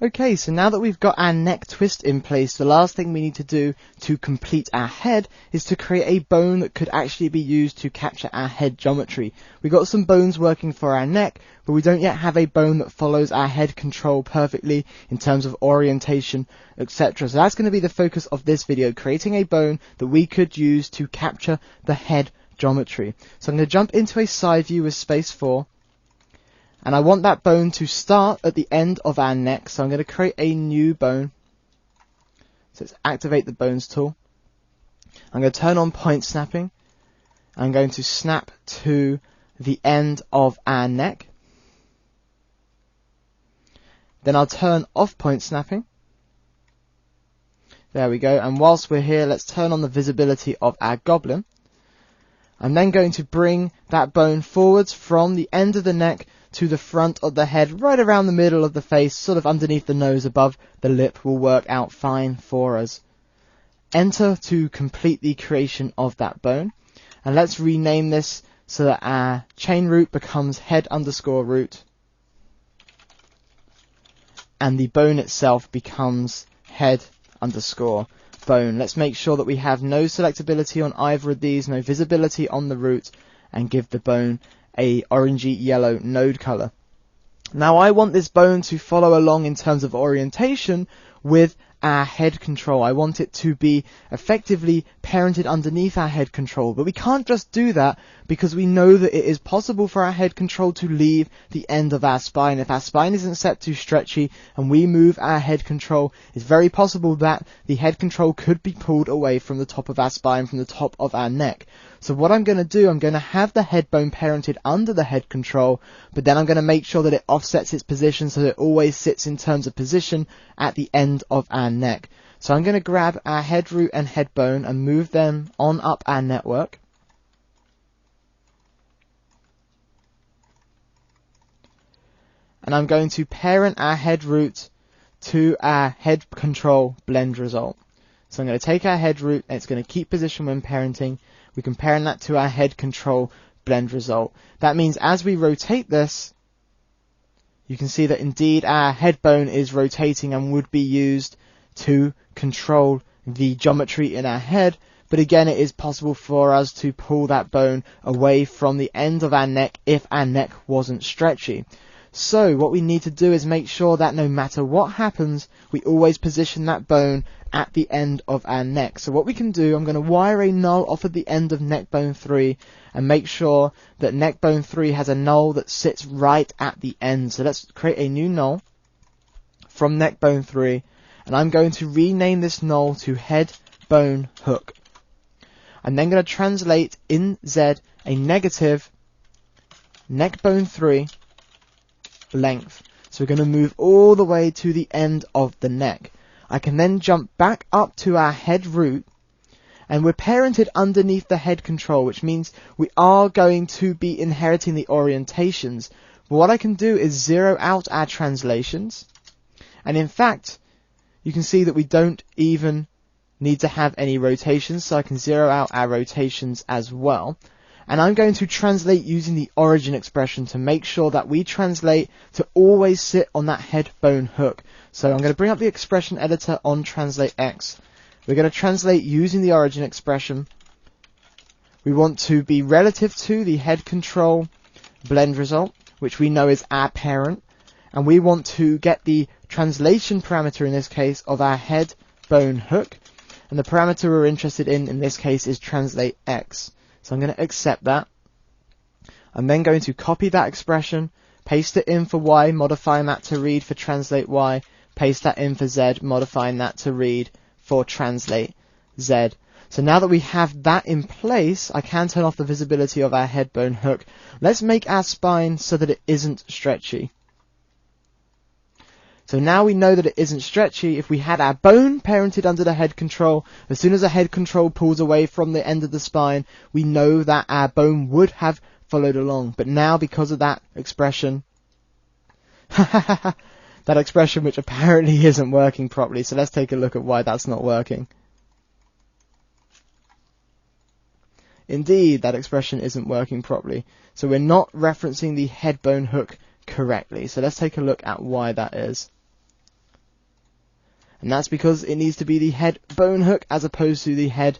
Okay, so now that we've got our neck twist in place, the last thing we need to do to complete our head is to create a bone that could actually be used to capture our head geometry. We've got some bones working for our neck, but we don't yet have a bone that follows our head control perfectly in terms of orientation, etc. So that's going to be the focus of this video, creating a bone that we could use to capture the head geometry. So I'm going to jump into a side view with space 4. And I want that bone to start at the end of our neck, so I'm going to create a new bone. So let's activate the bones tool. I'm going to turn on point snapping. I'm going to snap to the end of our neck. Then I'll turn off point snapping. There we go. And whilst we're here, let's turn on the visibility of our goblin. I'm then going to bring that bone forwards from the end of the neck to the front of the head, right around the middle of the face, sort of underneath the nose, above the lip, will work out fine for us. Enter to complete the creation of that bone. And let's rename this so that our chain root becomes head underscore root. And the bone itself becomes head underscore bone. Let's make sure that we have no selectability on either of these, no visibility on the root, and give the bone a orangey yellow node color. Now I want this bone to follow along in terms of orientation with our head control. I want it to be effectively parented underneath our head control, but we can't just do that because we know that it is possible for our head control to leave the end of our spine. If our spine isn't set too stretchy and we move our head control, it's very possible that the head control could be pulled away from the top of our spine, from the top of our neck. So what I'm going to do, I'm going to have the head bone parented under the head control, but then I'm going to make sure that it offsets its position so that it always sits in terms of position at the end of our neck. So I'm going to grab our head root and head bone and move them on up our network. And I'm going to parent our head root to our head control blend result. So I'm going to take our head root, and it's going to keep position when parenting. We can parent that to our head control blend result. That means as we rotate this, you can see that indeed our head bone is rotating and would be used to control the geometry in our head. But again, it is possible for us to pull that bone away from the end of our neck if our neck wasn't stretchy. So what we need to do is make sure that no matter what happens, we always position that bone at the end of our neck. So what we can do, I'm going to wire a null off at the end of neck bone 3 and make sure that neck bone 3 has a null that sits right at the end. So let's create a new null from neck bone 3, and I'm going to rename this null to head bone hook. I'm then going to translate in Z a negative neck bone 3 length. So we're going to move all the way to the end of the neck. I can then jump back up to our head root, and we're parented underneath the head control, which means we are going to be inheriting the orientations. But what I can do is zero out our translations, and in fact you can see that we don't even need to have any rotations, so I can zero out our rotations as well. And I'm going to translate using the origin expression to make sure that we translate to always sit on that head bone hook. So I'm going to bring up the expression editor on translate X. We're going to translate using the origin expression. We want to be relative to the head control blend result, which we know is our parent. And we want to get the translation parameter, in this case, of our head bone hook. And the parameter we're interested in this case, is translate X. So I'm going to accept that. I'm then going to copy that expression, paste it in for Y, modifying that to read for translate Y, paste that in for Z, modifying that to read for translate Z. So now that we have that in place, I can turn off the visibility of our head bone hook. Let's make our spine so that it isn't stretchy. So now we know that it isn't stretchy. If we had our bone parented under the head control, as soon as the head control pulls away from the end of the spine, we know that our bone would have followed along. But now, because of that expression, that expression which apparently isn't working properly, so let's take a look at why that's not working. Indeed, that expression isn't working properly. So we're not referencing the head bone hook correctly. So let's take a look at why that is. And that's because it needs to be the head bone hook as opposed to the head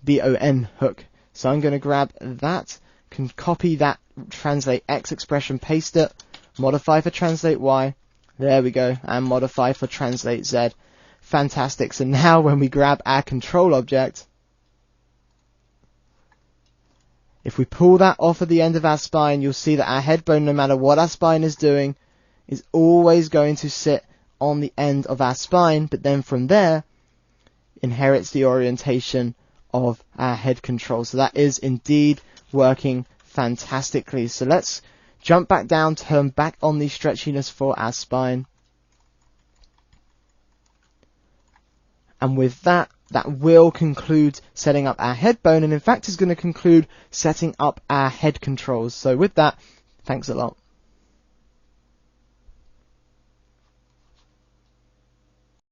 BON hook. So I'm going to grab that, can copy that translate X expression, paste it, modify for translate Y, there we go, and modify for translate Z. Fantastic. So now when we grab our control object, if we pull that off at the end of our spine, you'll see that our head bone, no matter what our spine is doing, is always going to sit on the end of our spine, but then from there inherits the orientation of our head control. So that is indeed working fantastically. So let's jump back down, turn back on the stretchiness for our spine. And with that, that will conclude setting up our head bone, and in fact is going to conclude setting up our head controls. So with that, thanks a lot.